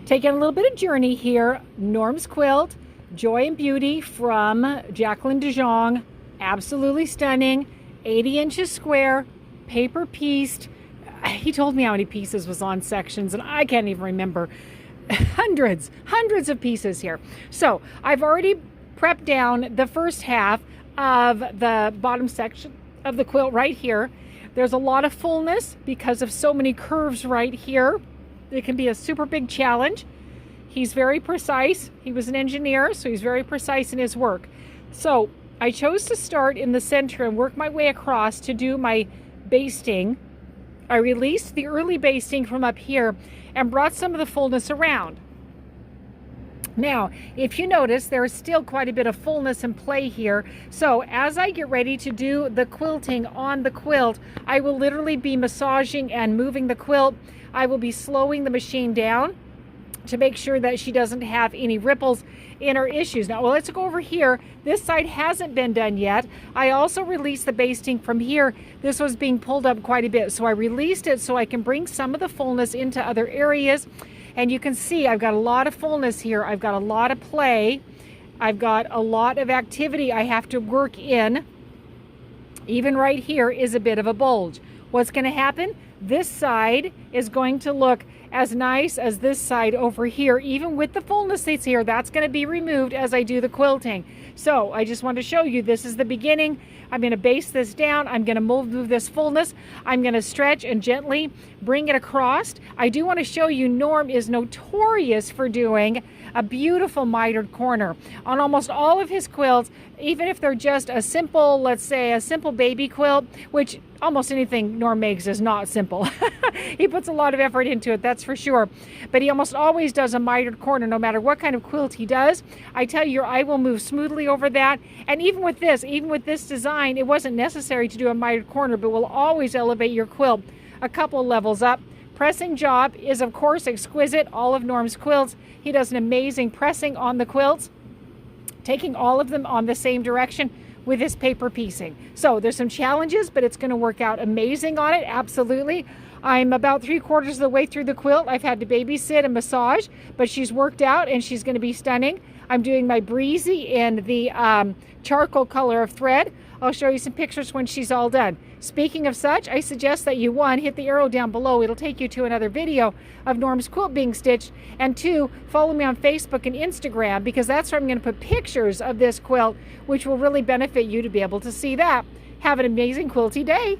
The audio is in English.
Taking a little bit of journey here. Norm's quilt, Joy and Beauty from Jacqueline DeJong. Absolutely stunning. 80 inches square, paper pieced. He told me how many pieces was on sections, and I can't even remember. Hundreds of pieces here. So I've already prepped down the first half of the bottom section of the quilt right here. There's a lot of fullness because of so many curves right here. It can be a super big challenge. He's very precise. He was an engineer, so he's very precise in his work. So I chose to start in the center and work my way across to do my basting. I released the early basting from up here and brought some of the fullness around. Now, if you notice, there is still quite a bit of fullness in play here. So as I get ready to do the quilting on the quilt, I will literally be massaging and moving the quilt. I will be slowing the machine down to make sure that she doesn't have any ripples in her issues. Now, well, let's go over here. This side hasn't been done yet. I also released the basting from here. This was being pulled up quite a bit. So I released it so I can bring some of the fullness into other areas. And you can see I've got a lot of fullness here. I've got a lot of play. I've got a lot of activity I have to work in. Even right here is a bit of a bulge. What's going to happen? This side is going to look as nice as this side over here. Even with the fullness that's here, that's going to be removed as I do the quilting. So I just want to show you this is the beginning. I'm going to base this down. I'm going to move this fullness. I'm going to stretch and gently bring it across. I do want to show you Norm is notorious for doing a beautiful mitered corner on almost all of his quilts, even if they're just a simple, let's say a simple baby quilt, which almost anything Norm makes is not simple. He puts a lot of effort into it, that's for sure. But he almost always does a mitered corner, no matter what kind of quilt he does. I tell you, your eye will move smoothly over that. And even with this design, it wasn't necessary to do a mitered corner, but will always elevate your quilt a couple levels up. Pressing job is, of course, exquisite. All of Norm's quilts, he does an amazing pressing on the quilts, taking all of them on the same direction with his paper piecing. So there's some challenges, but it's going to work out amazing on it, absolutely. I'm about 3/4 of the way through the quilt. I've had to babysit and massage, but she's worked out and she's going to be stunning. I'm doing my breezy in the charcoal color of thread. I'll show you some pictures when she's all done. Speaking of such, I suggest that you, 1, hit the arrow down below. It'll take you to another video of Norm's quilt being stitched. And 2, follow me on Facebook and Instagram, because that's where I'm going to put pictures of this quilt, which will really benefit you to be able to see that. Have an amazing quilty day.